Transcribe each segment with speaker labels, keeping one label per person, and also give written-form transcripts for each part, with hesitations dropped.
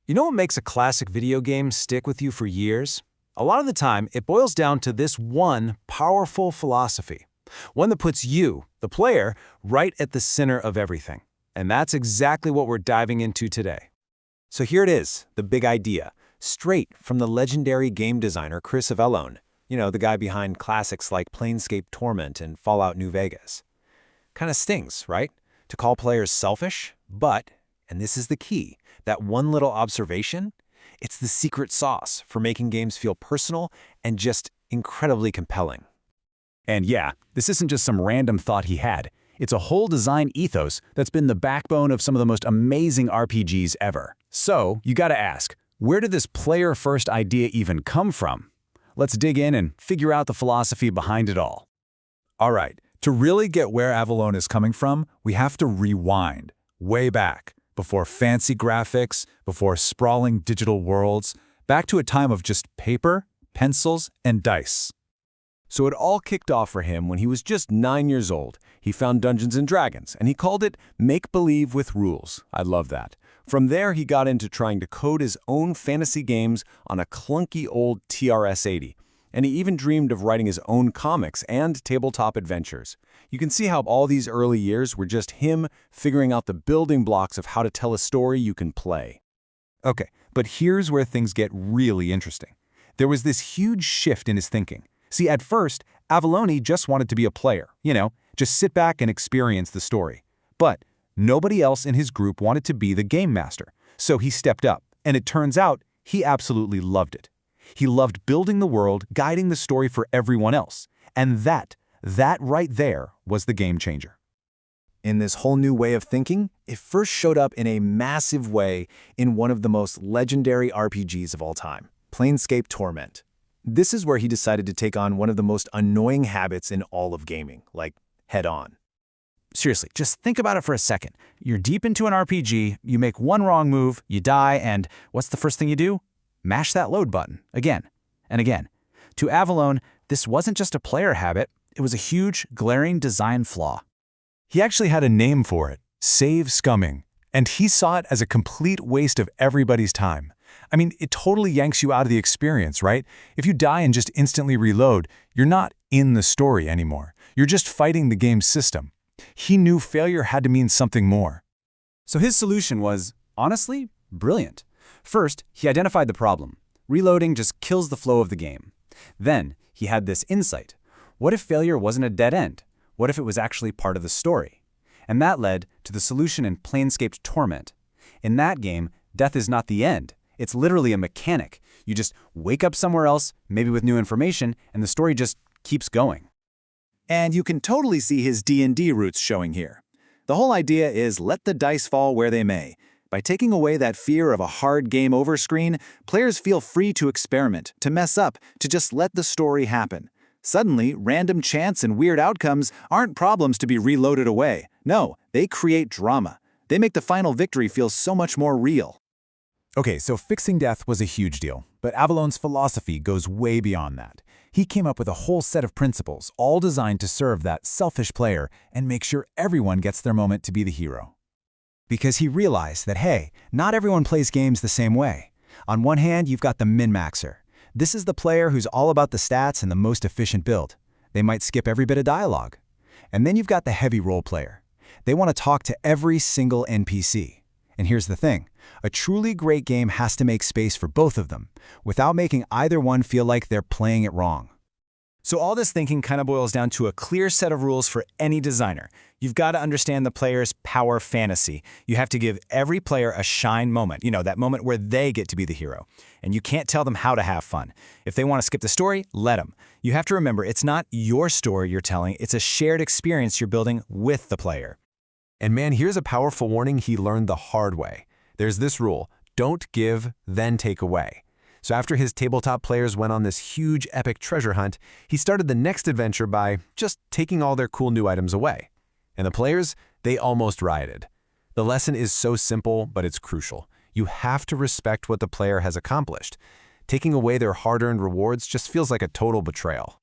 Speaker 1: You know what makes a classic video game stick with you for years? A lot of the time, it boils down to this one powerful philosophy. One that puts you, the player, right at the center of everything. And that's exactly what we're diving into today. So here it is, the big idea, straight from the legendary game designer Chris Avellone. You know, the guy behind classics like Planescape Torment and Fallout New Vegas. Kinda stings, right? To call players selfish, but, and this is the key, that one little observation, it's the secret sauce for making games feel personal and just incredibly compelling.
Speaker 2: And yeah, this isn't just some random thought he had. It's a whole design ethos that's been the backbone of some of the most amazing RPGs ever. So, you gotta ask, where did this player-first idea even come from? Let's dig in and figure out the philosophy behind it all.
Speaker 3: All right, to really get where Avellone is coming from, we have to rewind, way back, before fancy graphics, before sprawling digital worlds, back to a time of just paper, pencils, and dice.
Speaker 1: So it all kicked off for him when he was just 9 years old. He found Dungeons & Dragons, and he called it make-believe with rules. I love that. From there, he got into trying to code his own fantasy games on a clunky old TRS-80. And he even dreamed of writing his own comics and tabletop adventures. You can see how all these early years were just him figuring out the building blocks of how to tell a story you can play.
Speaker 3: Okay, but here's where things get really interesting. There was this huge shift in his thinking. See, at first, Avellone just wanted to be a player, just sit back and experience the story. But nobody else in his group wanted to be the game master, so he stepped up, and it turns out he absolutely loved it. He loved building the world, guiding the story for everyone else, and that right there was the game changer.
Speaker 4: In this whole new way of thinking, it first showed up in a massive way in one of the most legendary RPGs of all time, Planescape Torment. This is where he decided to take on one of the most annoying habits in all of gaming, like head-on.
Speaker 2: Seriously, just think about it for a second. You're deep into an RPG, you make one wrong move, you die, and what's the first thing you do? Mash that load button, again and again. To Avellone, this wasn't just a player habit, it was a huge, glaring design flaw.
Speaker 3: He actually had a name for it, save scumming, and he saw it as a complete waste of everybody's time. I mean, it totally yanks you out of the experience, right? If you die and just instantly reload, you're not in the story anymore. You're just fighting the game's system. He knew failure had to mean something more.
Speaker 2: So his solution was, honestly, brilliant. First, he identified the problem. Reloading just kills the flow of the game. Then, he had this insight. What if failure wasn't a dead end? What if it was actually part of the story? And that led to the solution in Planescape Torment. In that game, death is not the end. It's literally a mechanic. You just wake up somewhere else, maybe with new information, and the story just keeps going.
Speaker 4: And you can totally see his D&D roots showing here. The whole idea is let the dice fall where they may. By taking away that fear of a hard game over screen, players feel free to experiment, to mess up, to just let the story happen. Suddenly, random chance and weird outcomes aren't problems to be reloaded away. No, they create drama. They make the final victory feel so much more real.
Speaker 3: Okay, so fixing death was a huge deal, but Avellone's philosophy goes way beyond that. He came up with a whole set of principles, all designed to serve that selfish player and make sure everyone gets their moment to be the hero. Because he realized that, hey, not everyone plays games the same way. On one hand, you've got the min-maxer. This is the player who's all about the stats and the most efficient build. They might skip every bit of dialogue. And then you've got the heavy role player. They want to talk to every single NPC. And here's the thing, a truly great game has to make space for both of them, without making either one feel like they're playing it wrong.
Speaker 1: So all this thinking kind of boils down to a clear set of rules for any designer. You've got to understand the player's power fantasy. You have to give every player a shine moment, that moment where they get to be the hero. And you can't tell them how to have fun. If they want to skip the story, let them. You have to remember, it's not your story you're telling, it's a shared experience you're building with the player.
Speaker 5: And man, here's a powerful warning he learned the hard way. There's this rule, don't give, then take away. So after his tabletop players went on this huge epic treasure hunt, he started the next adventure by just taking all their cool new items away. And the players, they almost rioted. The lesson is so simple, but it's crucial. You have to respect what the player has accomplished. Taking away their hard-earned rewards just feels like a total betrayal.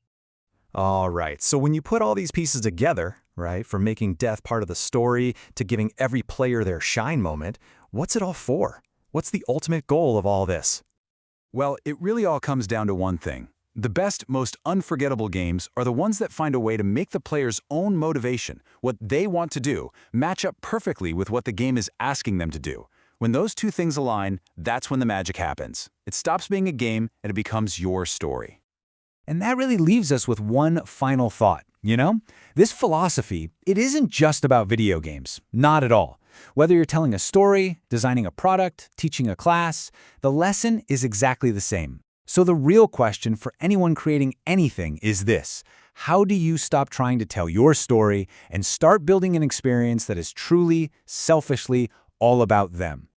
Speaker 6: All right, so when you put all these pieces together, right, from making death part of the story to giving every player their shine moment, what's it all for? What's the ultimate goal of all this?
Speaker 3: Well, it really all comes down to one thing. The best, most unforgettable games are the ones that find a way to make the player's own motivation, what they want to do, match up perfectly with what the game is asking them to do. When those two things align, that's when the magic happens. It stops being a game and it becomes your story.
Speaker 2: And that really leaves us with one final thought, This philosophy, it isn't just about video games. Not at all. Whether you're telling a story, designing a product, teaching a class, the lesson is exactly the same. So the real question for anyone creating anything is this: how do you stop trying to tell your story and start building an experience that is truly, selfishly, all about them?